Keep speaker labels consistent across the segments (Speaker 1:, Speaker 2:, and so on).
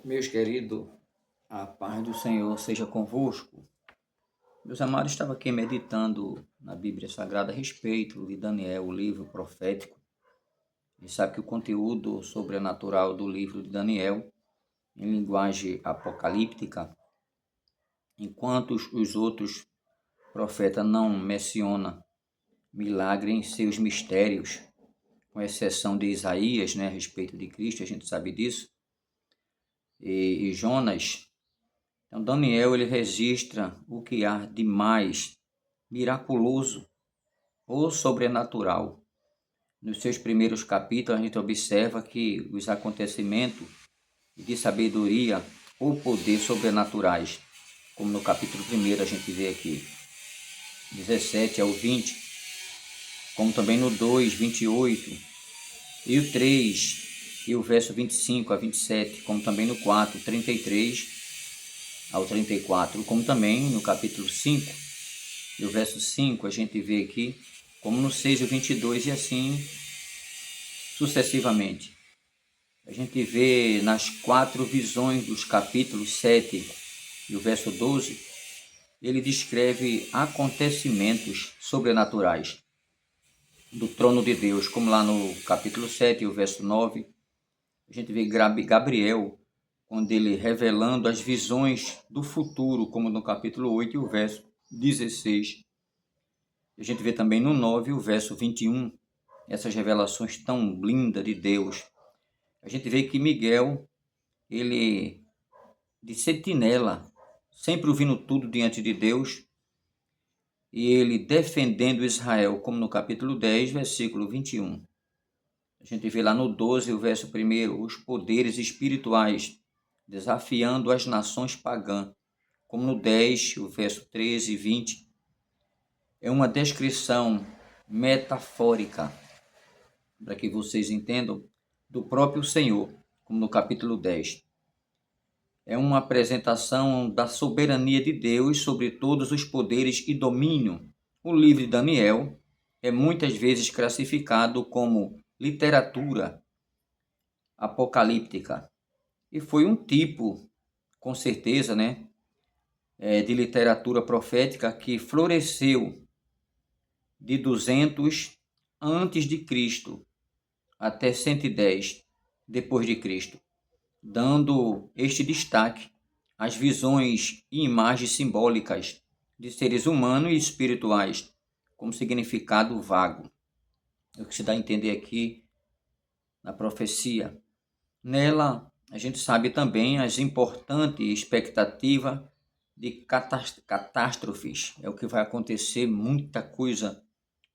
Speaker 1: Meus queridos, a paz do Senhor seja convosco. Meus amados, estava aqui meditando na Bíblia Sagrada a respeito de Daniel, o livro profético. E sabe que o conteúdo sobrenatural do livro de Daniel, em linguagem apocalíptica, enquanto os outros profetas não mencionam milagre em seus mistérios, com exceção de Isaías, a respeito de Cristo, a gente sabe disso, e Jonas. Então, Daniel ele registra o que há de mais miraculoso ou sobrenatural. Nos seus primeiros capítulos, a gente observa que os acontecimentos de sabedoria ou poder sobrenaturais, como no capítulo 1 a gente vê aqui, 17 ao 20, como também no 2, 28, e o 3, e o verso 25 a 27, como também no 4, 33 ao 34, como também no capítulo 5, e o verso 5 a gente vê aqui, como no 6 e 22, e assim sucessivamente. A gente vê nas 4 visões dos capítulos 7 e o verso 12, ele descreve acontecimentos sobrenaturais do trono de Deus, como lá no capítulo 7 e o verso 9, a gente vê Gabriel, quando ele revelando as visões do futuro, como no capítulo 8 e o verso 16. A gente vê também no 9 o verso 21, essas revelações tão lindas de Deus. A gente vê que Miguel, ele de sentinela, sempre ouvindo tudo diante de Deus, e ele defendendo Israel, como no capítulo 10, versículo 21. A gente vê lá no 12, o verso 1, os poderes espirituais desafiando as nações pagãs, como no 10, o verso 13 e 20. É uma descrição metafórica, para que vocês entendam, do próprio Senhor, como no capítulo 10. É uma apresentação da soberania de Deus sobre todos os poderes e domínio. O livro de Daniel é muitas vezes classificado como literatura apocalíptica. E foi um tipo, com certeza, de literatura profética que floresceu de 200 antes de Cristo até 110 depois de Cristo, dando este destaque às visões e imagens simbólicas de seres humanos e espirituais, como significado vago. É o que se dá a entender aqui na profecia. Nela, a gente sabe também as importantes expectativas de catástrofes. É o que vai acontecer, muita coisa,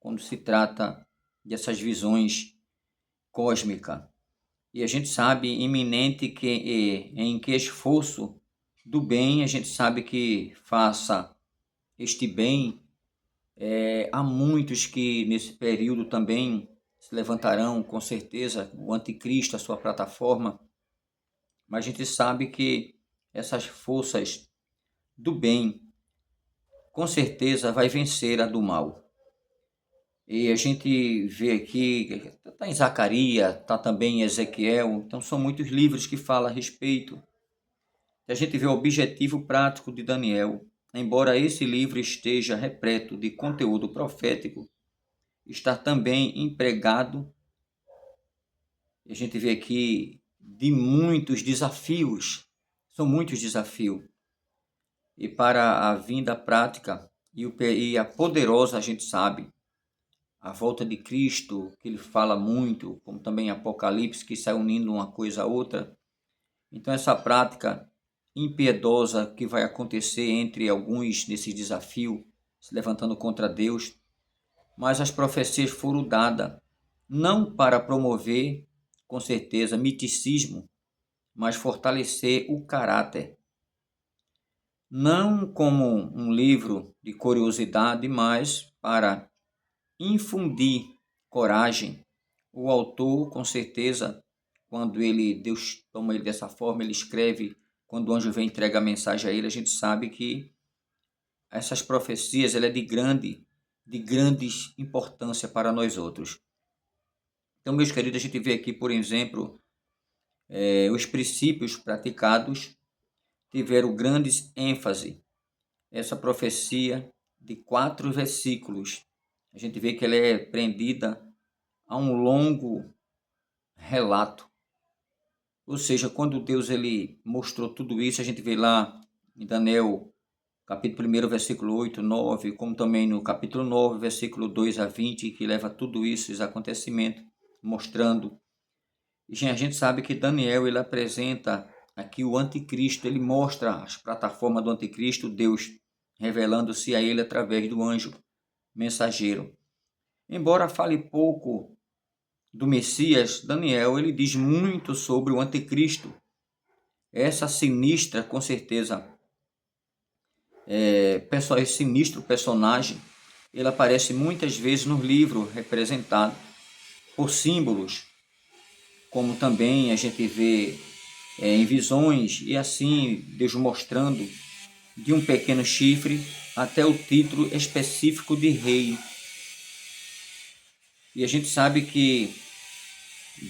Speaker 1: quando se trata dessas visões cósmicas. E a gente sabe iminente que em que esforço do bem a gente sabe que faça este bem. Há muitos que nesse período também se levantarão, com certeza, o anticristo, a sua plataforma, mas a gente sabe que essas forças do bem, com certeza, vai vencer a do mal. E a gente vê aqui, está em Zacarias, está também em Ezequiel, então são muitos livros que falam a respeito. A gente vê o objetivo prático de Daniel, embora esse livro esteja repleto de conteúdo profético, está também empregado, a gente vê aqui, de muitos desafios, são muitos desafios. E para a vinda prática e a poderosa, a gente sabe, a volta de Cristo, que ele fala muito, como também Apocalipse, que sai unindo uma coisa a outra. Então essa prática impiedosa que vai acontecer entre alguns desses desafios, se levantando contra Deus, mas as profecias foram dadas não para promover, com certeza, miticismo, mas fortalecer o caráter. Não como um livro de curiosidade, mas para infundir coragem. O autor, com certeza, quando Deus toma ele dessa forma, ele escreve, quando o anjo vem entrega a mensagem a ele, a gente sabe que essas profecias ela é de grande importância para nós outros. Então, meus queridos, a gente vê aqui, por exemplo, os princípios praticados tiveram grandes ênfase. Essa profecia de 4 versículos, a gente vê que ela é prendida a um longo relato. Ou seja, quando Deus ele mostrou tudo isso, a gente vê lá em Daniel, capítulo 1, versículo 8, 9, como também no capítulo 9, versículo 2 a 20, que leva tudo isso, esses acontecimentos, mostrando. E a gente sabe que Daniel ele apresenta aqui o anticristo, ele mostra as plataformas do anticristo, Deus revelando-se a ele através do anjo mensageiro. Embora fale pouco do Messias, Daniel ele diz muito sobre o anticristo. Essa sinistra, com certeza, esse sinistro personagem, ele aparece muitas vezes no livro representado por símbolos, como também a gente vê em visões, e assim Deus mostrando de um pequeno chifre até o título específico de rei. E a gente sabe que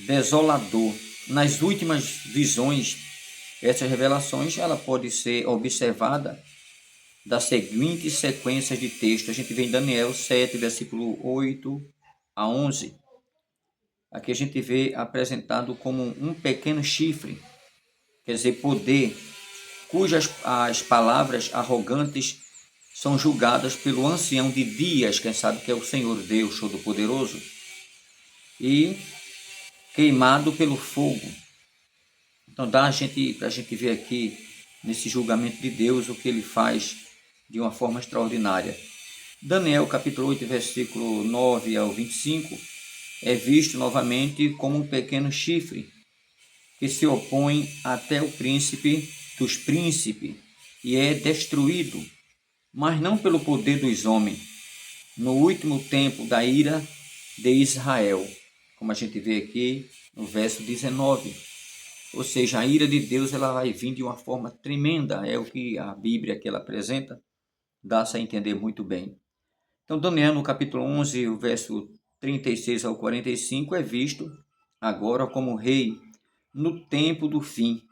Speaker 1: desolador, nas últimas visões, essas revelações ela pode ser observada da seguinte sequência de texto. A gente vê em Daniel 7, versículo 8 a 11. Aqui a gente vê apresentado como um pequeno chifre, quer dizer, poder, cujas as palavras arrogantes são julgadas pelo ancião de dias, quem sabe que é o Senhor Deus Todo-Poderoso, e queimado pelo fogo. Então dá para a gente ver aqui, nesse julgamento de Deus, o que ele faz de uma forma extraordinária. Daniel, capítulo 8, versículo 9 ao 25, é visto novamente como um pequeno chifre, que se opõe até o príncipe dos príncipes, e é destruído, mas não pelo poder dos homens, no último tempo da ira de Israel, como a gente vê aqui no verso 19. Ou seja, a ira de Deus ela vai vir de uma forma tremenda, é o que a Bíblia que ela apresenta, dá-se a entender muito bem. Então, Daniel, no capítulo 11, o verso 36 ao 45, é visto agora como rei no tempo do fim,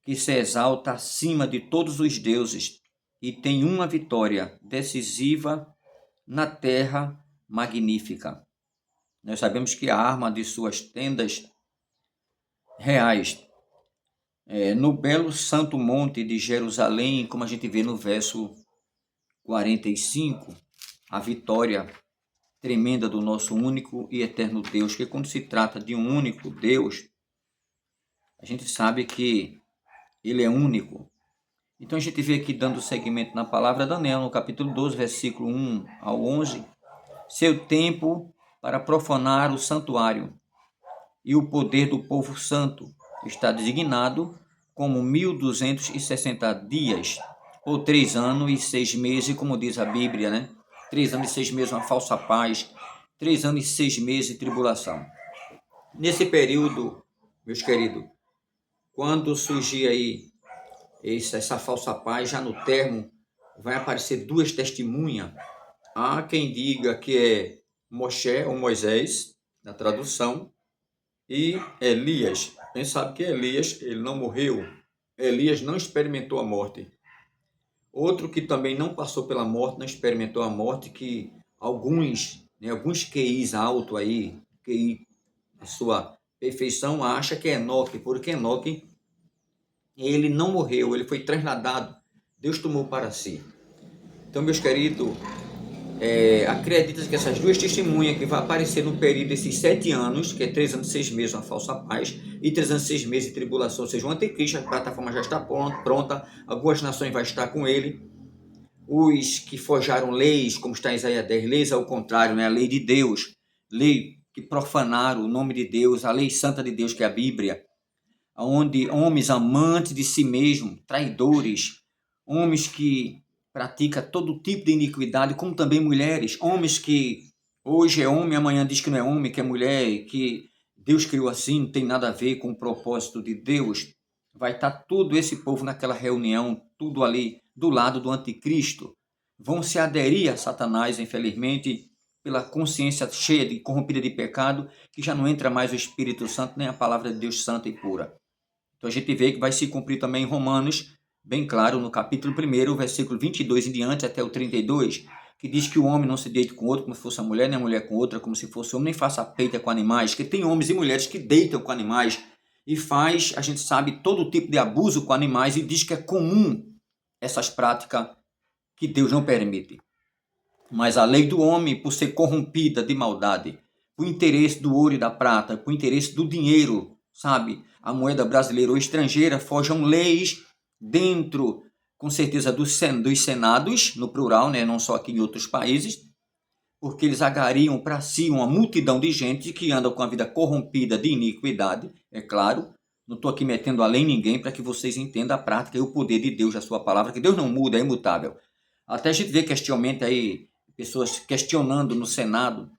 Speaker 1: que se exalta acima de todos os deuses e tem uma vitória decisiva na terra magnífica. Nós sabemos que a arma de suas tendas reais no belo santo monte de Jerusalém, como a gente vê no verso 45, a vitória tremenda do nosso único e eterno Deus, que quando se trata de um único Deus, a gente sabe que ele é único. Então a gente vê aqui, dando seguimento na palavra, Daniel, no capítulo 12, versículo 1 ao 11, seu tempo para profanar o santuário e o poder do povo santo está designado como 1260 dias, ou 3 anos e 6 meses, como diz a Bíblia, né? 3 anos e 6 meses uma falsa paz, 3 anos e 6 meses de tribulação. Nesse período, meus queridos, quando surgir aí essa falsa paz, já no termo, vai aparecer 2 testemunhas. Há quem diga que é Moshe ou Moisés, na tradução, e Elias. Quem sabe que Elias, ele não morreu. Elias não experimentou a morte. Outro que também não passou pela morte, não experimentou a morte, que alguns QIs alto aí, QI a sua perfeição, acha que é Enoque, porque Enoque, ele não morreu, ele foi trasladado. Deus tomou para si. Então, meus queridos, acredita que essas 2 testemunhas que vai aparecer no período desses 7 anos, que é 3 anos e 6 meses, uma falsa paz, e 3 anos e 6 meses de tribulação, ou seja, o anticristo, a plataforma já está pronta, algumas nações vão estar com ele, os que forjaram leis, como está em Isaías 10, leis ao contrário, né? A lei de Deus, lei que profanaram o nome de Deus, a lei santa de Deus, que é a Bíblia, onde homens amantes de si mesmos, traidores, homens que praticam todo tipo de iniquidade, como também mulheres, homens que hoje é homem, amanhã diz que não é homem, que é mulher, que Deus criou assim, não tem nada a ver com o propósito de Deus. Vai estar todo esse povo naquela reunião, tudo ali do lado do anticristo. Vão se aderir a Satanás, infelizmente, pela consciência cheia de corrompida de pecado, que já não entra mais o Espírito Santo, nem a palavra de Deus santa e pura. Então a gente vê que vai se cumprir também em Romanos, bem claro, no capítulo 1, versículo 22 em diante até o 32, que diz que o homem não se deite com outro como se fosse a mulher, nem a mulher com outra como se fosse o homem, nem faça peita com animais, que tem homens e mulheres que deitam com animais e faz, a gente sabe, todo tipo de abuso com animais e diz que é comum essas práticas que Deus não permite. Mas a lei do homem, por ser corrompida de maldade, por interesse do ouro e da prata, por interesse do dinheiro, sabe? A moeda brasileira ou estrangeira, forjam leis dentro, com certeza, dos senados, no plural, né? Não só aqui em outros países, porque eles agariam para si uma multidão de gente que anda com a vida corrompida de iniquidade, é claro. Não estou aqui metendo a lei em ninguém para que vocês entendam a prática e o poder de Deus, a sua palavra, que Deus não muda, é imutável. Até a gente vê questionamento aí, pessoas questionando no Senado,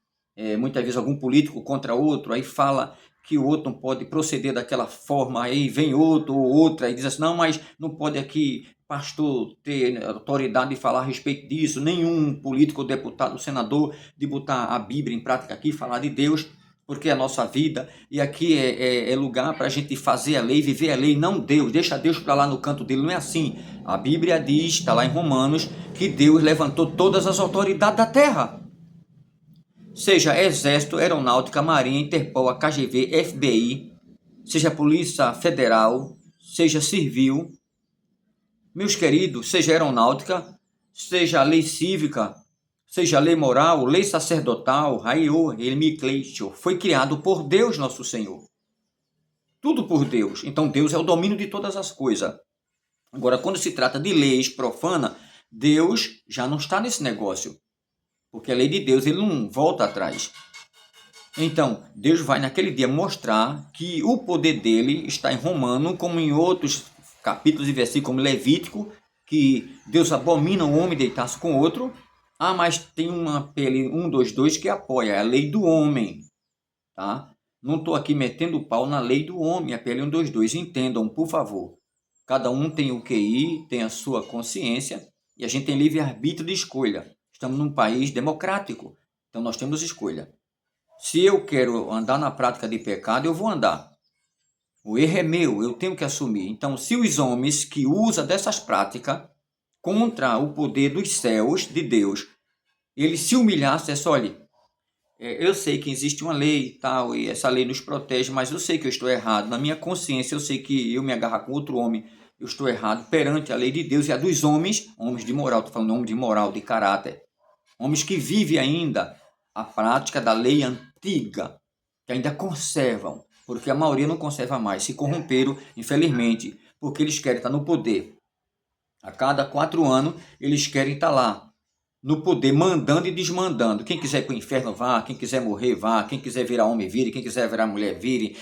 Speaker 1: muitas vezes algum político contra outro, aí fala que o outro não pode proceder daquela forma, aí vem outro ou outra e diz assim, não, mas não pode aqui pastor ter autoridade de falar a respeito disso, nenhum político, deputado, senador, de botar a Bíblia em prática aqui, falar de Deus, porque é a nossa vida, e aqui é lugar para a gente fazer a lei, viver a lei, não Deus, deixa Deus para lá no canto dele, não é assim. A Bíblia diz, está lá em Romanos, que Deus levantou todas as autoridades da terra, seja Exército, Aeronáutica, Marinha, Interpol, a KGB, FBI, seja Polícia Federal, seja Civil, meus queridos, seja aeronáutica, seja lei cívica, seja lei moral, lei sacerdotal, Raiô, Elmicleitio, foi criado por Deus nosso Senhor. Tudo por Deus. Então Deus é o domínio de todas as coisas. Agora, quando se trata de leis profanas, Deus já não está nesse negócio. Porque a lei de Deus, ele não volta atrás. Então, Deus vai naquele dia mostrar que o poder dele está em Romano, como em outros capítulos e versículos, como Levítico, que Deus abomina o homem deitar-se com outro. Ah, mas tem uma PL 122 que apoia, é a lei do homem. Tá? Não estou aqui metendo o pau na lei do homem, a PL 122. Entendam, por favor. Cada um tem o QI, tem a sua consciência, e a gente tem livre-arbítrio de escolha. Estamos num país democrático, então nós temos escolha. Se eu quero andar na prática de pecado, eu vou andar. O erro é meu, eu tenho que assumir. Então, se os homens que usam dessas práticas contra o poder dos céus, de Deus, eles se humilhassem, é só, olha, eu sei que existe uma lei e tal, e essa lei nos protege, mas eu sei que eu estou errado. Na minha consciência, eu sei que eu me agarrar com outro homem, eu estou errado perante a lei de Deus e a dos homens, homens de moral, estou falando homem de moral, de caráter, homens que vivem ainda a prática da lei antiga, que ainda conservam, porque a maioria não conserva mais, se corromperam, infelizmente, porque eles querem estar no poder. A cada 4 anos, eles querem estar lá, no poder, mandando e desmandando. Quem quiser ir para o inferno, vá. Quem quiser morrer, vá. Quem quiser virar homem, vire. Quem quiser virar mulher, vire.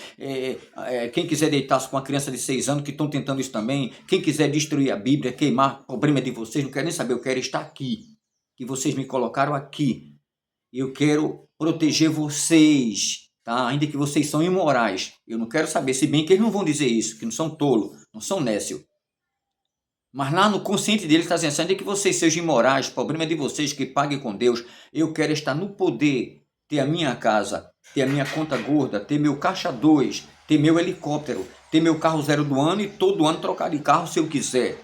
Speaker 1: Quem quiser deitar-se com uma criança de 6 anos, que estão tentando isso também. Quem quiser destruir a Bíblia, queimar, problema de vocês, não quero nem saber, eu quero estar aqui. Que vocês me colocaram aqui. Eu quero proteger vocês, tá? Ainda que vocês são imorais. Eu não quero saber, se bem que eles não vão dizer isso, que não são tolos, não são nécios. Mas lá no consciente deles está dizendo, ainda que vocês sejam imorais, problema é de vocês, que paguem com Deus. Eu quero estar no poder, ter a minha casa, ter a minha conta gorda, ter meu caixa 2, ter meu helicóptero, ter meu carro 0 do ano e todo ano trocar de carro se eu quiser.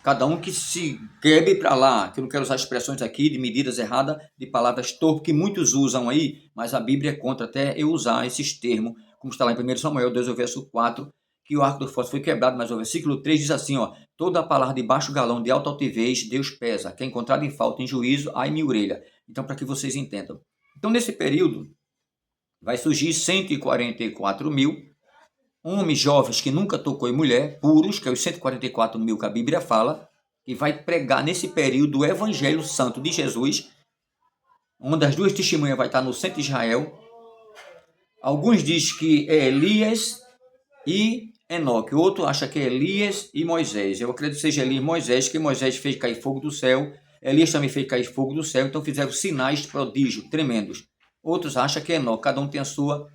Speaker 1: Cada um que se quebre para lá, que eu não quero usar expressões aqui de medidas erradas, de palavras torpes que muitos usam aí, mas a Bíblia é contra até eu usar esses termos, como está lá em 1 Samuel 2, verso 4, que o arco do fósforo foi quebrado, mas o versículo 3 diz assim, ó, toda a palavra de baixo galão, de alta altivez, Deus pesa, que é encontrado em falta, em juízo, ai minha orelha. Então, para que vocês entendam. Então, nesse período, vai surgir 144 mil homens jovens que nunca tocou em mulher, puros, que é os 144 mil que a Bíblia fala, que vai pregar nesse período o Evangelho Santo de Jesus, onde as duas testemunhas vai estar no centro de Israel. Alguns dizem que é Elias e Enoque, o outro acha que é Elias e Moisés. Eu acredito que seja Elias e Moisés, que Moisés fez cair fogo do céu, Elias também fez cair fogo do céu, então fizeram sinais prodígios, tremendos. Outros acham que é Enoque, cada um tem a sua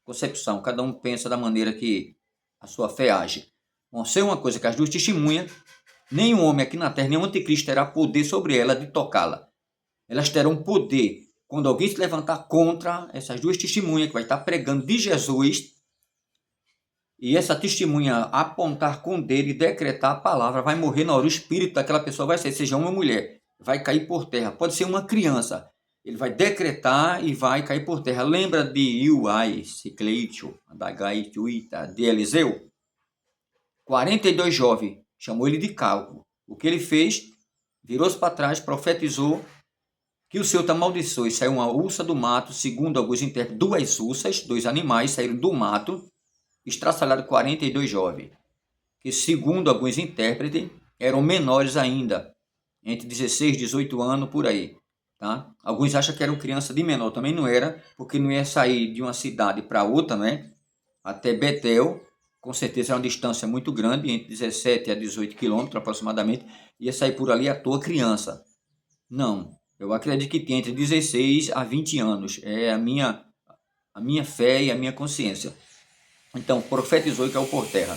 Speaker 1: concepção, cada um pensa da maneira que a sua fé age. Bom, sei uma coisa, que as duas testemunhas, nenhum homem aqui na terra, nenhum anticristo terá poder sobre ela de tocá-la. Elas terão poder quando alguém se levantar contra essas duas testemunhas, que vai estar pregando de Jesus, e essa testemunha apontar com o dedo e decretar a palavra, vai morrer na hora. O espírito daquela pessoa vai sair, seja uma mulher, vai cair por terra. Pode ser uma criança. Ele vai decretar e vai cair por terra. Lembra de Uai, Cicleitio, da Gaituita, de Eliseu? 42 jovens, chamou ele de calvo. O que ele fez? Virou-se para trás, profetizou que o Senhor te amaldiçoou. E saiu uma ursa do mato, segundo alguns intérpretes, 2 ursas, 2 animais saíram do mato, estraçalharam 42 jovens, que segundo alguns intérpretes, eram menores ainda, entre 16 e 18 anos, por aí. Tá? Alguns acham que eram criança de menor, também não era, porque não ia sair de uma cidade para outra, né? Até Betel, com certeza é uma distância muito grande, entre 17 a 18 quilômetros aproximadamente, ia sair por ali à toa criança. Não, eu acredito que tem entre 16 a 20 anos, é a minha fé e a minha consciência. Então, profetizou que é o por terra.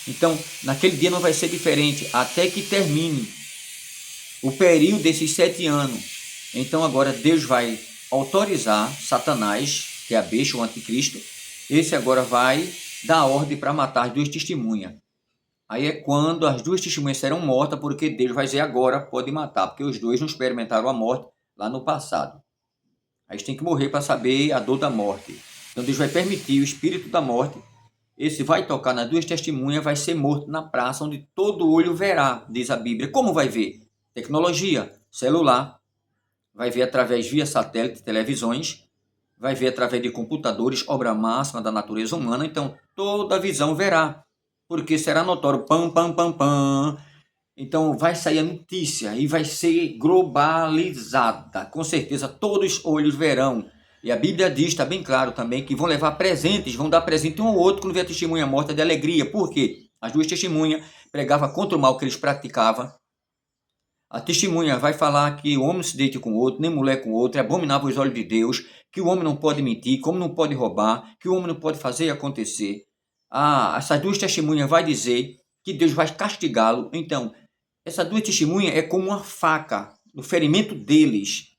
Speaker 1: Então, naquele dia não vai ser diferente, até que termine o período desses 7 anos. Então, agora Deus vai autorizar Satanás, que é a besta, o anticristo, esse agora vai dar ordem para matar as 2 testemunhas. Aí é quando as 2 testemunhas serão mortas, porque Deus vai dizer agora pode matar, porque os 2 não experimentaram a morte lá no passado. Aí eles têm que morrer para saber a dor da morte. Então Deus vai permitir o espírito da morte. Esse vai tocar nas 2 testemunhas, vai ser morto na praça, onde todo olho verá, diz a Bíblia. Como vai ver? Tecnologia, celular, vai ver através via satélite, televisões, vai ver através de computadores, obra máxima da natureza humana. Então toda a visão verá, porque será notório, pam, pam, pam, pam. Então vai sair a notícia e vai ser globalizada. Com certeza todos os olhos verão. E a Bíblia diz, está bem claro também, que vão levar presentes, vão dar presente um ao outro quando vê a testemunha morta de alegria. Por quê? As 2 testemunhas pregavam contra o mal que eles praticavam. A testemunha vai falar que o homem se deite com o outro, nem mulher com o outro, é abominável aos olhos de Deus, que o homem não pode mentir, que o homem não pode roubar, que o homem não pode fazer e acontecer. Essas 2 testemunhas vai dizer que Deus vai castigá-lo. Então, essas 2 testemunhas é como uma faca no ferimento deles.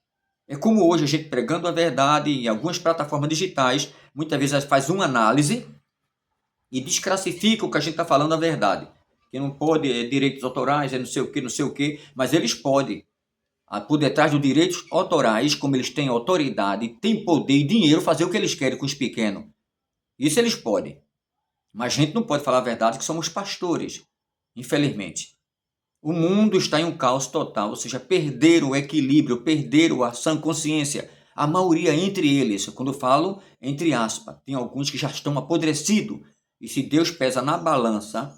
Speaker 1: É como hoje a gente pregando a verdade em algumas plataformas digitais, muitas vezes faz uma análise e desclassifica o que a gente está falando a verdade. Que não pode, direitos autorais, não sei o que, mas eles podem. Por detrás dos direitos autorais, como eles têm autoridade, têm poder e dinheiro, fazer o que eles querem com os pequenos. Isso eles podem. Mas a gente não pode falar a verdade, que somos pastores, infelizmente. O mundo está em um caos total, ou seja, perderam o equilíbrio, perderam a sã consciência. A maioria entre eles, quando eu falo entre aspas, tem alguns que já estão apodrecidos. E se Deus pesa na balança,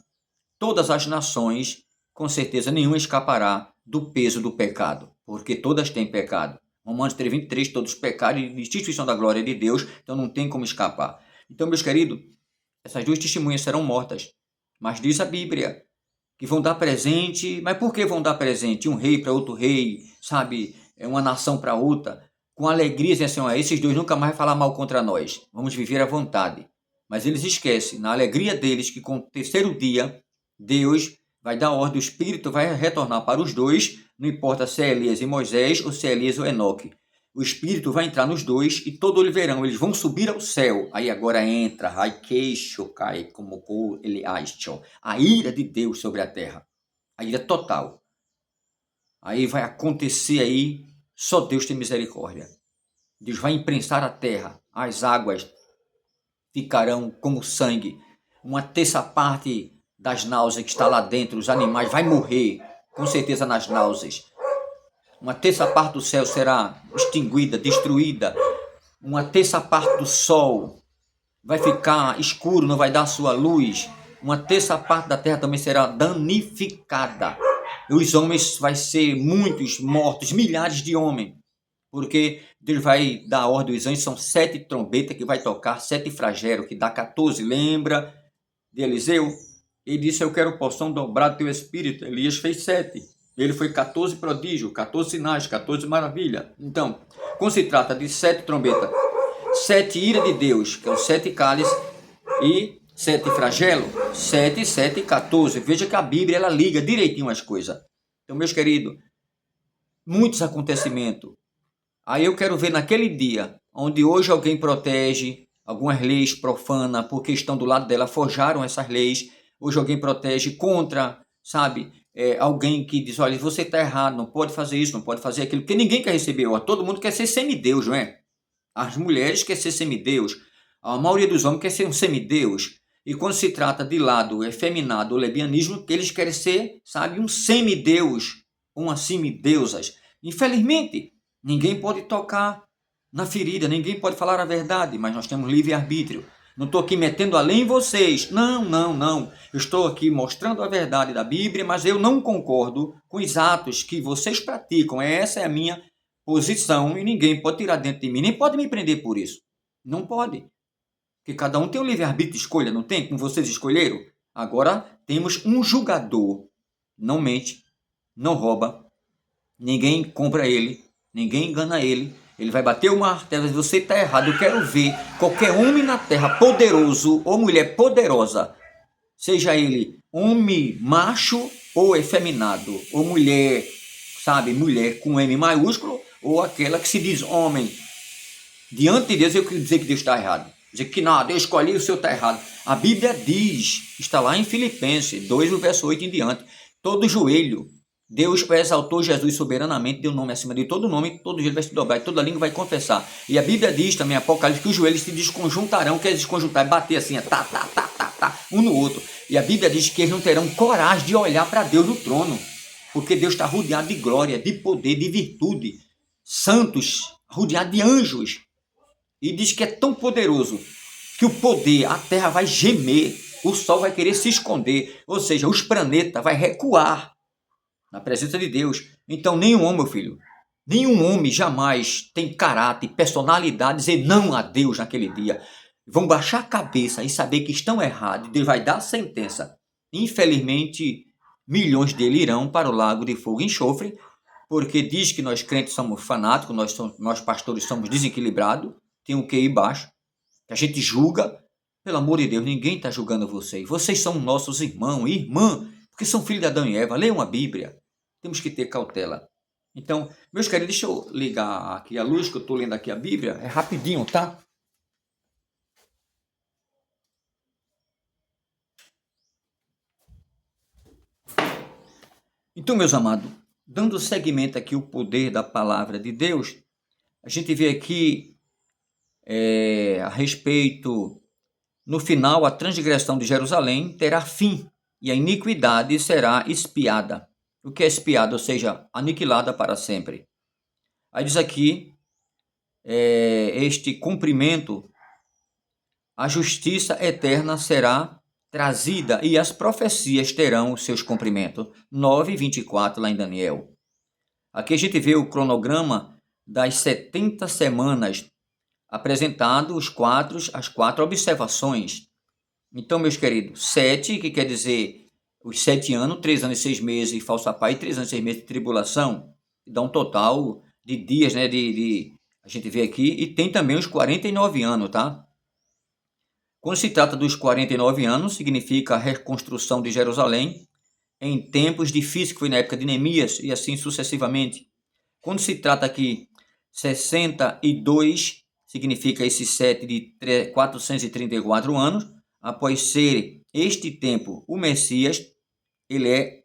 Speaker 1: todas as nações, com certeza nenhuma escapará do peso do pecado, porque todas têm pecado. Romanos 3:23, todos pecaram e destituição da glória de Deus, então não tem como escapar. Então, meus queridos, essas 2 testemunhas serão mortas. Mas diz a Bíblia que vão dar presente. Mas por que vão dar presente? Um rei para outro rei, sabe? Uma nação para outra. Com alegria, dizem assim, esses 2 nunca mais vão falar mal contra nós. Vamos viver à vontade. Mas eles esquecem, na alegria deles, que com o 3º dia, Deus vai dar ordem, o Espírito vai retornar para os 2, não importa se é Elias e Moisés ou se é Elias ou Enoque. O Espírito vai entrar nos 2 e todo olho verão, eles vão subir ao céu. Aí agora entra, cai como ele a ira de Deus sobre a terra. A ira total. Aí vai acontecer aí, só Deus tem misericórdia. Deus vai imprensar a terra, as águas ficarão como sangue. 1/3 parte das náuseas que está lá dentro, os animais vai morrer, com certeza nas náuseas. 1/3 parte do céu será extinguida, destruída. 1/3 parte do sol vai ficar escuro, não vai dar sua luz. 1/3 parte da terra também será danificada. E os homens vai ser muitos mortos, milhares de homens. Porque Deus vai dar a ordem dos anjos, são 7 trombetas que vai tocar, 7 flagelos, que dá 14. Lembra de Eliseu? Ele disse, eu quero a porção dobrada do teu espírito. Elias fez 7. Ele foi 14 prodígios, 14 sinais, 14 maravilhas. Então, quando se trata de 7 trombetas, 7 ira de Deus, que é os 7 cálices, e 7 flagelos, 7, 7, 14. Veja que a Bíblia ela liga direitinho as coisas. Então, meus queridos, muitos acontecimentos. Aí eu quero ver naquele dia, onde hoje alguém protege algumas leis profanas, porque estão do lado dela, forjaram essas leis. Hoje alguém protege contra, sabe, alguém que diz, olha, você está errado, não pode fazer isso, não pode fazer aquilo, porque ninguém quer receber, ó, todo mundo quer ser semideus, não é? As mulheres querem ser semideus, a maioria dos homens quer ser um semideus, e quando se trata de lado efeminado ou lesbianismo, que eles querem ser, sabe, um semideus, uma semideusas. Infelizmente, ninguém pode tocar na ferida, ninguém pode falar a verdade, mas nós temos livre-arbítrio. Não estou aqui metendo a lei em vocês. Não, não, não. Eu estou aqui mostrando a verdade da Bíblia, mas eu não concordo com os atos que vocês praticam. Essa é a minha posição e ninguém pode tirar dentro de mim, nem pode me prender por isso. Não pode. Porque cada um tem o livre-arbítrio de escolha, não tem? Como vocês escolheram. Agora temos um julgador. Não mente, não rouba, ninguém compra ele, ninguém engana ele. Ele vai bater o martelo, você está errado. Eu quero ver qualquer homem na terra poderoso ou mulher poderosa, seja ele homem macho ou efeminado, ou mulher, sabe, mulher com M maiúsculo, ou aquela que se diz homem. Diante de Deus, eu quero dizer que Deus está errado. Dizer que não, Deus escolheu, o seu está errado. A Bíblia diz, está lá em Filipenses 2, verso 8 em diante, todo joelho, Deus exaltou Jesus soberanamente, deu nome acima de todo nome, todo joelho vai se dobrar e toda língua vai confessar. E a Bíblia diz também, Apocalipse, que os joelhos se desconjuntarão, quer desconjuntar, bater assim, um no outro. E a Bíblia diz que eles não terão coragem de olhar para Deus no trono, porque Deus está rodeado de glória, de poder, de virtude, santos, rodeado de anjos. E diz que é tão poderoso que o poder, a terra vai gemer, o sol vai querer se esconder, ou seja, os planetas vai recuar na presença de Deus. Então nenhum homem, meu filho, nenhum homem jamais tem caráter, personalidade, dizer não a Deus naquele dia. Vão baixar a cabeça e saber que estão errados, Deus vai dar a sentença. Infelizmente, milhões deles irão para o lago de fogo e enxofre, porque diz que nós crentes somos fanáticos, nós pastores somos desequilibrados, tem um QI baixo, que a gente julga. Pelo amor de Deus, ninguém está julgando vocês. Vocês são nossos irmãos e irmã, porque são filhos de Adão e Eva. Leiam a Bíblia. Temos que ter cautela. Então, meus queridos, deixa eu ligar aqui a luz, que eu estou lendo aqui a Bíblia. É rapidinho, tá? Então, meus amados, dando seguimento aqui ao poder da palavra de Deus, a gente vê aqui a respeito, no final, a transgressão de Jerusalém terá fim e a iniquidade será expiada. O que é expiada? Ou seja, aniquilada para sempre. Aí diz aqui, este cumprimento, a justiça eterna será trazida e as profecias terão os seus cumprimentos. 9:24 lá em Daniel. Aqui a gente vê o cronograma das 70 semanas, apresentado as quatro observações. Então, meus queridos, 7, que quer dizer os 7 anos, 3 anos e 6 meses de falsa paz e 3 anos e 6 meses de tribulação, dá um total de dias, né, a gente vê aqui, e tem também os 49 anos, tá? Quando se trata dos 49 anos, significa a reconstrução de Jerusalém em tempos difíceis, que foi na época de Neemias, e assim sucessivamente. Quando se trata aqui 62, significa esse 7 de 434 anos, após ser este tempo o Messias, ele é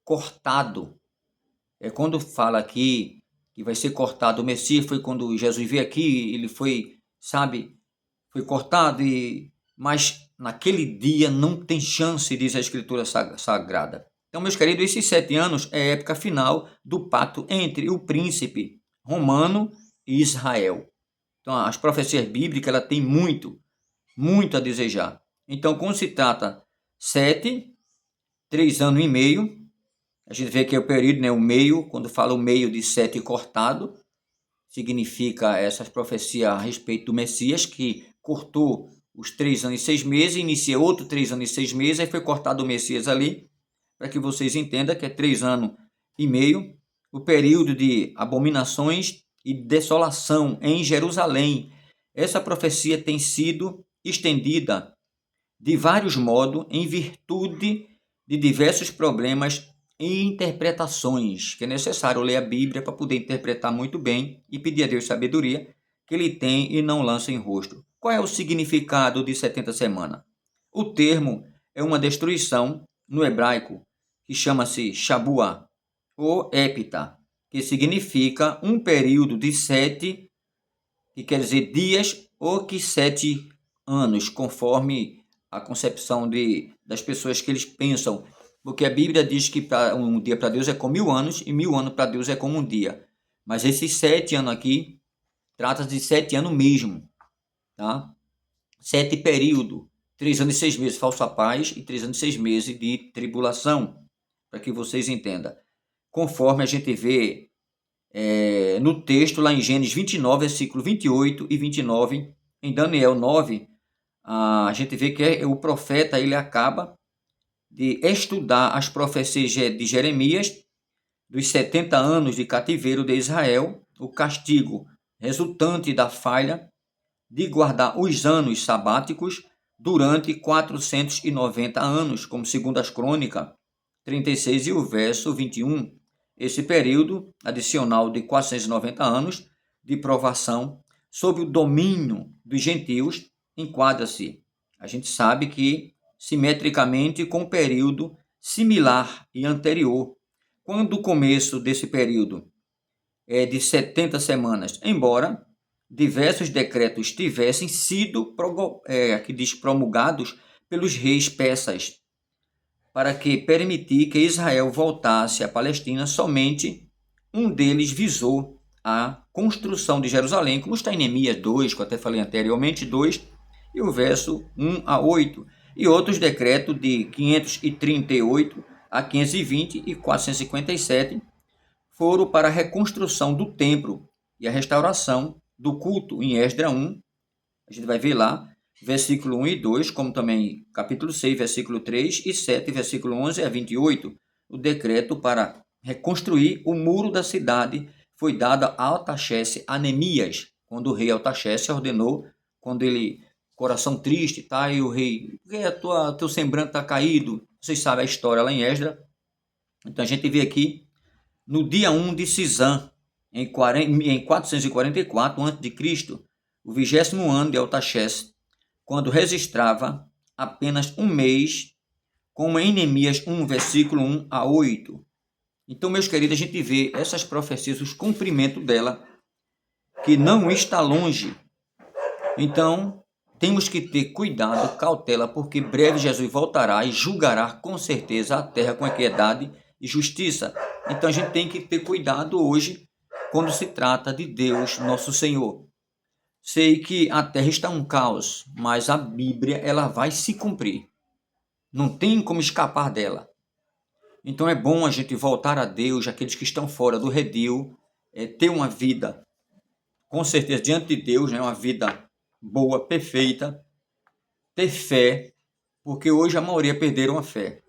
Speaker 1: cortado. É quando fala aqui que vai ser cortado o Messias, foi quando Jesus veio aqui, ele foi, sabe, foi cortado, mas naquele dia não tem chance, diz a Escritura Sagrada. Então, meus queridos, esses 7 anos é a época final do pacto entre o príncipe romano e Israel. Então, as profecias bíblicas, ela tem muito a desejar. Então, quando se trata 7, 3 anos e meio, a gente vê que é o período, né, o meio, quando fala o meio de 7 cortado, significa essas profecias a respeito do Messias, que cortou os 3 anos e 6 meses, inicia outro 3 anos e 6 meses, aí foi cortado o Messias ali, para que vocês entendam que é 3 anos e meio, o período de abominações e desolação em Jerusalém. Essa profecia tem sido estendida de vários modos em virtude de diversos problemas e interpretações, que é necessário ler a Bíblia para poder interpretar muito bem e pedir a Deus sabedoria, que Ele tem e não lança em rosto. Qual é o significado de 70 semanas? O termo é uma destruição no hebraico que chama-se Shabuah ou Epita, que significa um período de 7, que quer dizer dias, ou que 7 anos, conforme a concepção das pessoas que eles pensam. Porque a Bíblia diz que um dia para Deus é como 1000 anos e 1000 anos para Deus é como um dia. Mas esses 7 anos aqui, trata-se de 7 anos mesmo, tá? 7 períodos, 3 anos e 6 meses, falsa paz, e 3 anos e 6 meses de tribulação, para que vocês entendam. Conforme a gente vê no texto lá em Gênesis 29, versículo 28 e 29, em Daniel 9, a gente vê que o profeta ele acaba de estudar as profecias de Jeremias dos 70 anos de cativeiro de Israel, o castigo resultante da falha de guardar os anos sabáticos durante 490 anos, como segundo as Crônicas 36 e o verso 21. Esse período adicional de 490 anos de provação sob o domínio dos gentios enquadra-se, a gente sabe que simetricamente com um período similar e anterior, quando o começo desse período é de 70 semanas, embora diversos decretos tivessem sido aqui diz, promulgados pelos reis persas, para que permitir que Israel voltasse à Palestina. Somente um deles visou a construção de Jerusalém, como está em Neemias 2, que eu até falei anteriormente, 2, e o verso 1 a 8, e outros decretos de 538 a 520 e 457 foram para a reconstrução do templo e a restauração do culto em Esdras 1, a gente vai ver lá, versículo 1 e 2, como também capítulo 6, versículo 3 e 7, versículo 11 a 28, o decreto para reconstruir o muro da cidade foi dado a Artaxerxes a Neemias, quando o rei Artaxerxes ordenou, quando ele, coração triste, tá, e o rei, teu semblante está caído, vocês sabem a história lá em Esdras. Então a gente vê aqui, no dia 1 de Sisan, em 444 a.C., o 20º ano de Artaxerxes, quando registrava apenas um mês, como em Neemias 1, versículo 1 a 8. Então, meus queridos, a gente vê essas profecias, os cumprimentos dela, que não está longe. Então, temos que ter cuidado, cautela, porque breve Jesus voltará e julgará com certeza a terra com equidade e justiça. Então, a gente tem que ter cuidado hoje, quando se trata de Deus, nosso Senhor. Sei que a terra está um caos, mas a Bíblia ela vai se cumprir. Não tem como escapar dela. Então é bom a gente voltar a Deus, aqueles que estão fora do redil, ter uma vida, com certeza, diante de Deus, né, uma vida boa, perfeita, ter fé, porque hoje a maioria perderam a fé.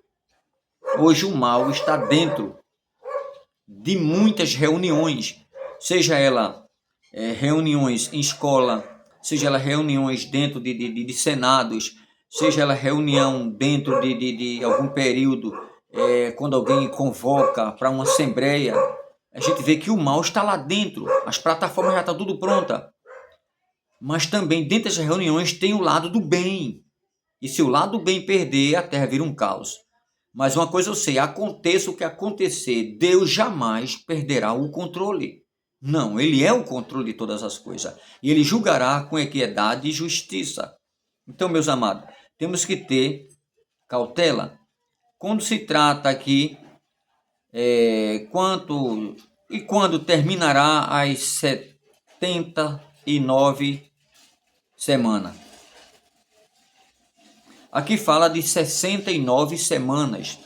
Speaker 1: Hoje o mal está dentro de muitas reuniões, seja ela reuniões em escola, seja ela reuniões dentro de senados, seja ela reunião dentro de algum período, quando alguém convoca para uma assembleia, a gente vê que o mal está lá dentro, as plataformas já estão tudo pronta, mas também dentro das reuniões tem o lado do bem, e se o lado do bem perder, a terra vira um caos. Mas uma coisa eu sei, aconteça o que acontecer, Deus jamais perderá o controle. Não, ele é o controle de todas as coisas. E ele julgará com equidade e justiça. Então, meus amados, temos que ter cautela. Quando se trata aqui, quando terminará as 79 semanas. Aqui fala de 69 semanas.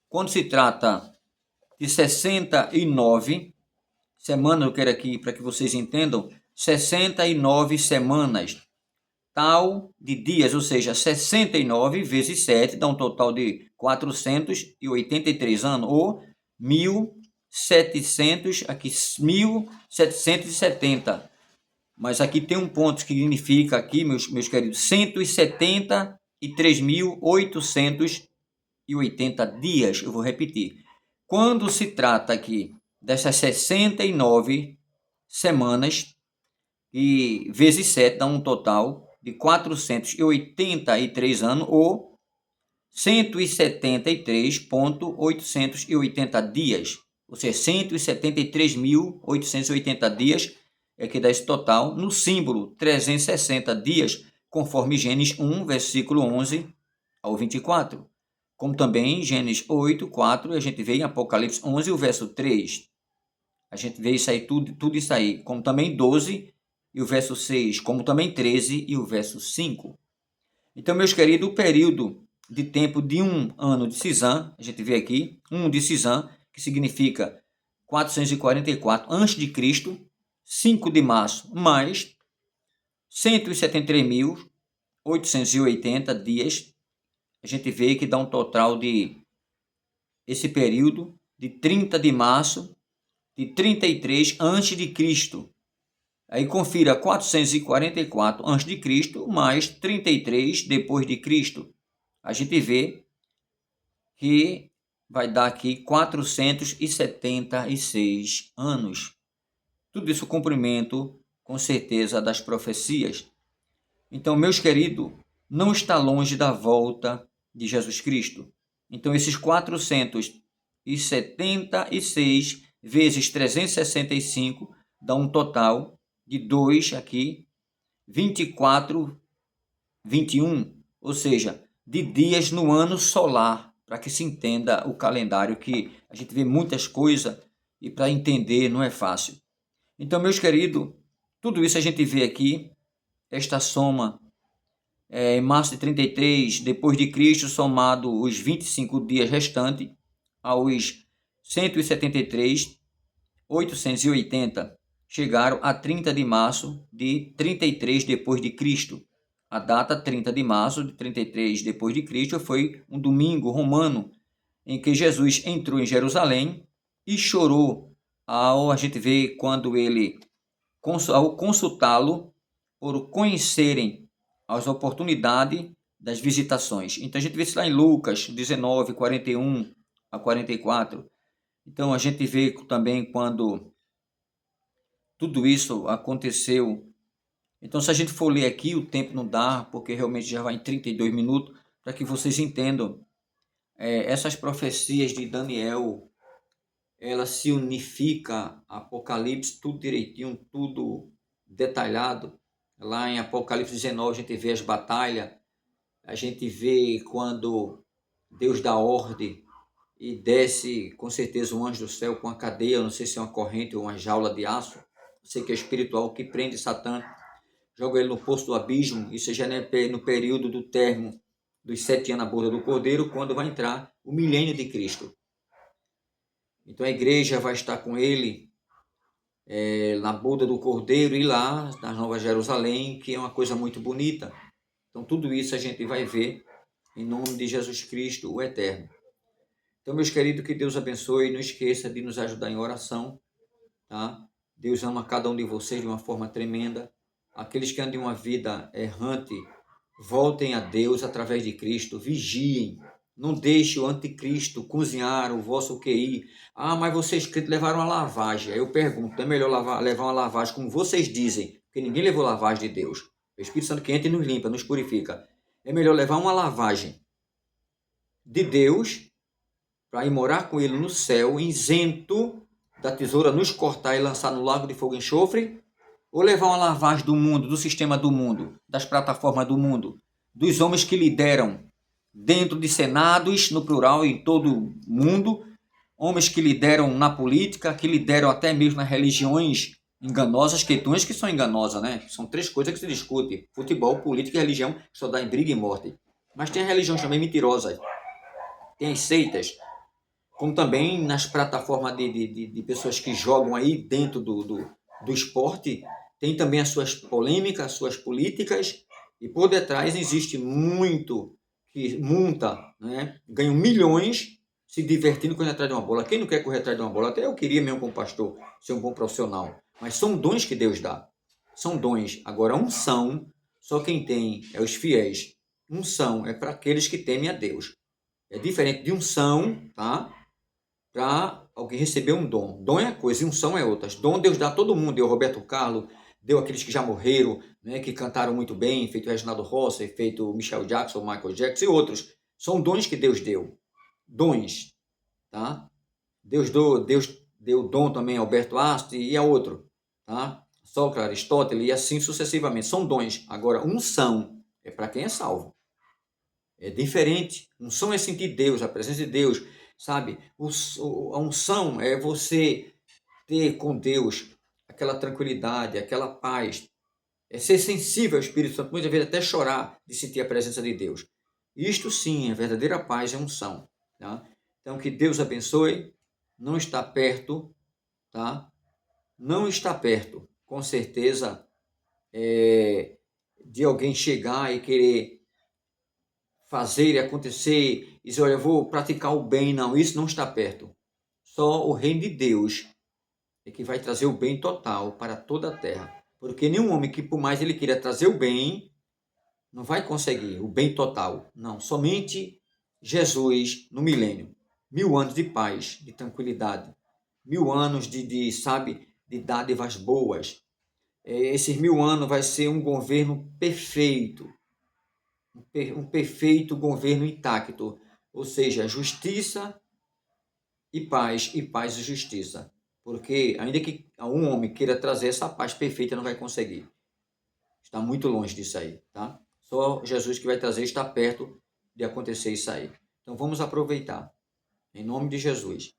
Speaker 1: Quando se trata de 69 semanas, eu quero aqui para que vocês entendam, 69 semanas, tal de dias, ou seja, 69 vezes 7 dá um total de 483 anos, ou 1700, aqui 1770. Mas aqui tem um ponto que significa aqui, meus queridos, 173.880 dias. Eu vou repetir. Quando se trata aqui dessas 69 semanas, e vezes 7 dá um total de 483 anos, ou 173.880 dias, ou seja, 173.880 dias é que dá esse total, no símbolo 360 dias, conforme Gênesis 1, versículo 11 ao 24. Como também Gênesis 8, 4, e a gente vê em Apocalipse 11, o verso 3. A gente vê isso aí, tudo isso aí, como também 12 e o verso 6, como também 13 e o verso 5. Então, meus queridos, o período de tempo de um ano de Sisan, a gente vê aqui, de Sisan, que significa 444 a.C., 5 de março, mais 173.880 dias, a gente vê que dá um total de, esse período, de 30 de março de 33 a.C. Aí confira 444 a.C. mais 33 depois de Cristo. A gente vê que vai dar aqui 476 anos. Tudo isso cumprimento, com certeza, das profecias. Então, meus queridos, não está longe da volta de Jesus Cristo. Então, esses 476 vezes 365 dá um total de 2 aqui, 24, 21, ou seja, de dias no ano solar, para que se entenda o calendário, que a gente vê muitas coisas e para entender não é fácil. Então, meus queridos, tudo isso a gente vê aqui, esta soma em março de 33 depois de Cristo, somado os 25 dias restantes aos 173.880, chegaram a 30 de março de 33 depois de Cristo. A data 30 de março de 33 depois de Cristo foi um domingo romano em que Jesus entrou em Jerusalém e chorou. A gente vê quando ele, ao consultá-lo, por conhecerem as oportunidades das visitações. Então a gente vê isso lá em Lucas 19, 41 a 44. Então a gente vê também quando tudo isso aconteceu. Então, se a gente for ler aqui, o tempo não dá, porque realmente já vai em 32 minutos, para que vocês entendam. Essas profecias de Daniel, ela se unifica, Apocalipse, tudo direitinho, tudo detalhado. Lá em Apocalipse 19 a gente vê as batalhas, a gente vê quando Deus dá ordem e desce com certeza um anjo do céu com a cadeia, não sei se é uma corrente ou uma jaula de aço, sei que é espiritual, que prende Satã, joga ele no poço do abismo. Isso já é no período do termo dos 7 anos na boda do Cordeiro, quando vai entrar o milênio de Cristo. Então a igreja vai estar com ele na boda do Cordeiro e lá na Nova Jerusalém, que é uma coisa muito bonita. Então tudo isso a gente vai ver em nome de Jesus Cristo, o Eterno. Então, meus queridos, que Deus abençoe. Não esqueça de nos ajudar em oração, tá? Deus ama cada um de vocês de uma forma tremenda. Aqueles que andam em uma vida errante, voltem a Deus através de Cristo. Vigiem. Não deixe o anticristo cozinhar o vosso QI. Ah, mas vocês levaram uma lavagem. Aí eu pergunto, é melhor levar uma lavagem como vocês dizem? Porque ninguém levou lavagem de Deus. O Espírito Santo que entra e nos limpa, nos purifica. É melhor levar uma lavagem de Deus para ir morar com ele no céu, isento da tesoura nos cortar e lançar no lago de fogo e enxofre, ou levar uma lavagem do mundo, do sistema do mundo, das plataformas do mundo, dos homens que lideram dentro de senados, no plural, em todo o mundo, homens que lideram na política, que lideram até mesmo nas religiões enganosas, que são enganosas, né? São 3 coisas que se discute: futebol, política e religião, que só dá em briga e morte. Mas tem a religião também mentirosa, tem as seitas, como também nas plataformas de pessoas que jogam aí dentro do esporte, tem também as suas polêmicas, as suas políticas, e por detrás existe muito que monta, né? Ganham milhões se divertindo correndo atrás de uma bola. Quem não quer correr atrás de uma bola? Até eu queria mesmo como pastor ser um bom profissional, mas são dons que Deus dá, são dons. Agora, unção, só quem tem é os fiéis. Unção é para aqueles que temem a Deus. É diferente de unção, tá? Para alguém receber um dom. Dom é coisa e unção é outra. Dom Deus dá a todo mundo. Deu Roberto Carlos, deu aqueles que já morreram, né, que cantaram muito bem, feito Reginaldo Rossi, feito Michael Jackson, Michael Jackson e outros. São dons que Deus deu. Dons, tá? Deus deu dom também a Alberto Einstein e a outro, tá? Sócrates, Aristóteles e assim sucessivamente. São dons. Agora, unção é para quem é salvo. É diferente. Unção é sentir Deus, a presença de Deus, sabe? A unção é você ter com Deus aquela tranquilidade, aquela paz. É ser sensível ao Espírito Santo, muitas vezes até chorar de sentir a presença de Deus. Isto sim é verdadeira paz e unção, tá? Então, que Deus abençoe. Não está perto, tá? Não está perto, com certeza, de alguém chegar e querer fazer e acontecer, e dizer, olha, eu vou praticar o bem. Não, isso não está perto. Só o reino de Deus é que vai trazer o bem total para toda a terra. Porque nenhum homem que, por mais ele queira trazer o bem, não vai conseguir o bem total. Não, somente Jesus no milênio. 1000 anos de paz, de tranquilidade. 1000 anos sabe, de dádivas boas. Esses 1000 anos vai ser um governo perfeito. Um perfeito governo intacto. Ou seja, justiça e paz e justiça. Porque ainda que um homem queira trazer essa paz perfeita, não vai conseguir. Está muito longe disso aí, tá? Só Jesus que vai trazer, está perto de acontecer isso aí. Então vamos aproveitar. Em nome de Jesus.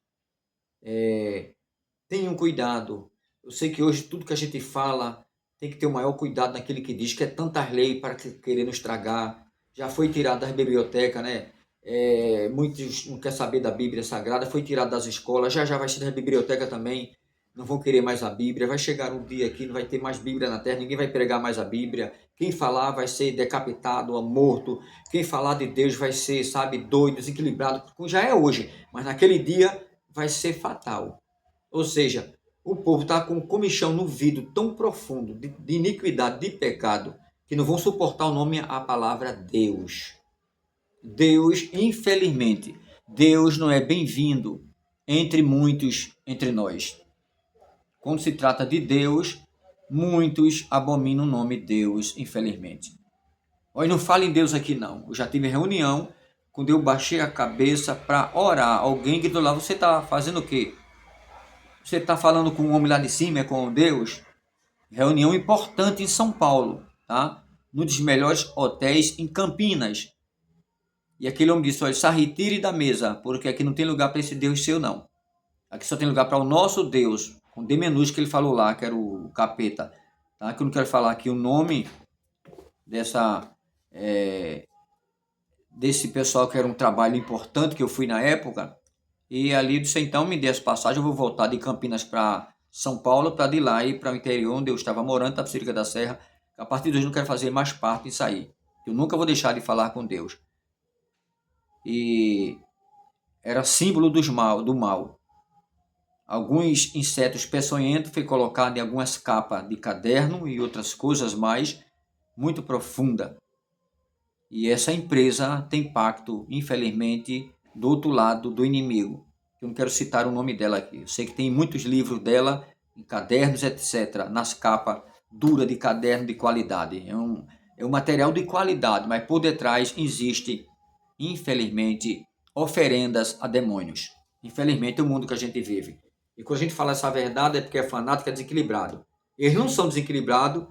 Speaker 1: Tenham cuidado. Eu sei que hoje tudo que a gente fala tem que ter o maior cuidado naquele que diz que é tantas leis para querer nos estragar. Já foi tirado das bibliotecas, né? Muitos não querem saber da Bíblia Sagrada, foi tirado das escolas, já vai ser da biblioteca também. Não vão querer mais a Bíblia. Vai chegar um dia que não vai ter mais Bíblia na terra, ninguém vai pregar mais a Bíblia. Quem falar vai ser decapitado, morto. Quem falar de Deus vai ser, sabe, doido, desequilibrado, como já é hoje. Mas naquele dia vai ser fatal. Ou seja, o povo está com um comichão no vidro tão profundo de iniquidade, de pecado, que não vão suportar o nome, a palavra Deus. Deus, infelizmente, Deus não é bem-vindo entre muitos, entre nós. Quando se trata de Deus, muitos abominam o nome Deus, infelizmente. Olha, não fale em Deus aqui não. Eu já tive reunião, quando eu baixei a cabeça para orar, alguém gritou lá, você está fazendo o quê? Você está falando com o homem lá de cima, é com Deus? Reunião importante em São Paulo, tá? Num dos melhores hotéis em Campinas. E aquele homem disse, olha, se retire da mesa, porque aqui não tem lugar para esse Deus seu, não. Aqui só tem lugar para o nosso Deus, com D minúsculo que ele falou lá, que era o capeta. Tá? Que eu não quero falar aqui o nome desse pessoal que era um trabalho importante que eu fui na época. E ali disse, então me dê as passagens, eu vou voltar de Campinas para São Paulo, para de lá ir para o interior onde eu estava morando, Tapicerica da Serra. A partir de hoje eu não quero fazer mais parte disso aí. Eu nunca vou deixar de falar com Deus. E era símbolo do mal. Alguns insetos peçonhentos foi colocado em algumas capas de caderno e outras coisas mais, muito profunda. E essa empresa tem pacto, infelizmente, do outro lado do inimigo. Eu não quero citar o nome dela aqui. Eu sei que tem muitos livros dela, em cadernos, etc., nas capas duras de caderno de qualidade. É um material de qualidade, mas por detrás existe, infelizmente, oferendas a demônios. Infelizmente, é o mundo que a gente vive. E quando a gente fala essa verdade é porque é fanático, é desequilibrado. Eles não são desequilibrados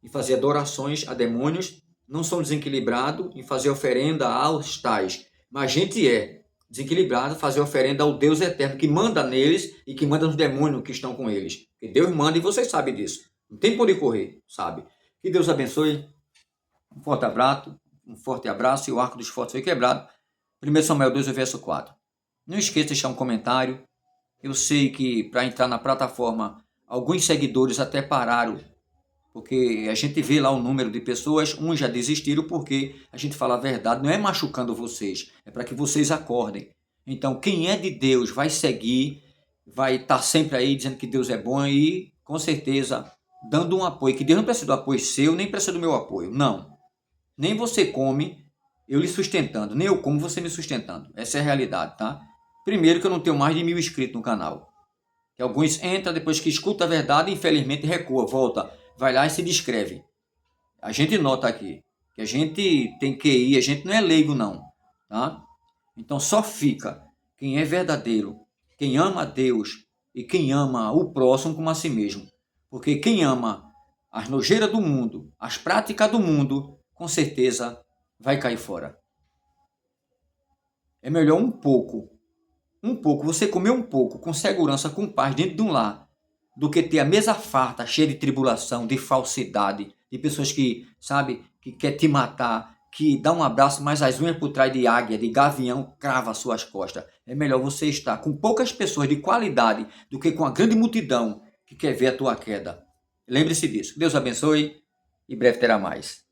Speaker 1: em fazer adorações a demônios, não são desequilibrados em fazer oferenda aos tais. Mas a gente é desequilibrado fazer oferenda ao Deus eterno que manda neles e que manda nos demônios que estão com eles. Que Deus manda e vocês sabem disso. Não tem por onde correr, sabe? Que Deus abençoe. Um forte abraço e o arco dos fortes foi quebrado. 1 Samuel 2, verso 4. Não esqueça de deixar um comentário. Eu sei que para entrar na plataforma, alguns seguidores até pararam, porque a gente vê lá o número de pessoas, uns já desistiram porque a gente fala a verdade, não é machucando vocês, é para que vocês acordem. Então, quem é de Deus vai seguir, vai estar sempre aí dizendo que Deus é bom e, com certeza, dando um apoio, que Deus não precisa do apoio seu, nem precisa do meu apoio, não. Nem você come, eu lhe sustentando, nem eu como, você me sustentando. Essa é a realidade, tá? Primeiro que eu não tenho mais de 1000 inscritos no canal. Que alguns entram, depois que escuta a verdade, infelizmente recua, volta. vai lá e se descreve. A gente nota aqui que a gente tem QI, a gente não é leigo não, tá? Então só fica quem é verdadeiro, quem ama a Deus e quem ama o próximo como a si mesmo. Porque quem ama as nojeiras do mundo, as práticas do mundo, com certeza vai cair fora. É melhor você comer um pouco, com segurança, com paz, dentro de um lar, do que ter a mesa farta, cheia de tribulação, de falsidade, de pessoas que, sabe, que quer te matar, que dá um abraço, mas as unhas por trás de águia, de gavião, crava as suas costas. É melhor você estar com poucas pessoas de qualidade do que com a grande multidão que quer ver a tua queda. Lembre-se disso. Deus abençoe e breve terá mais.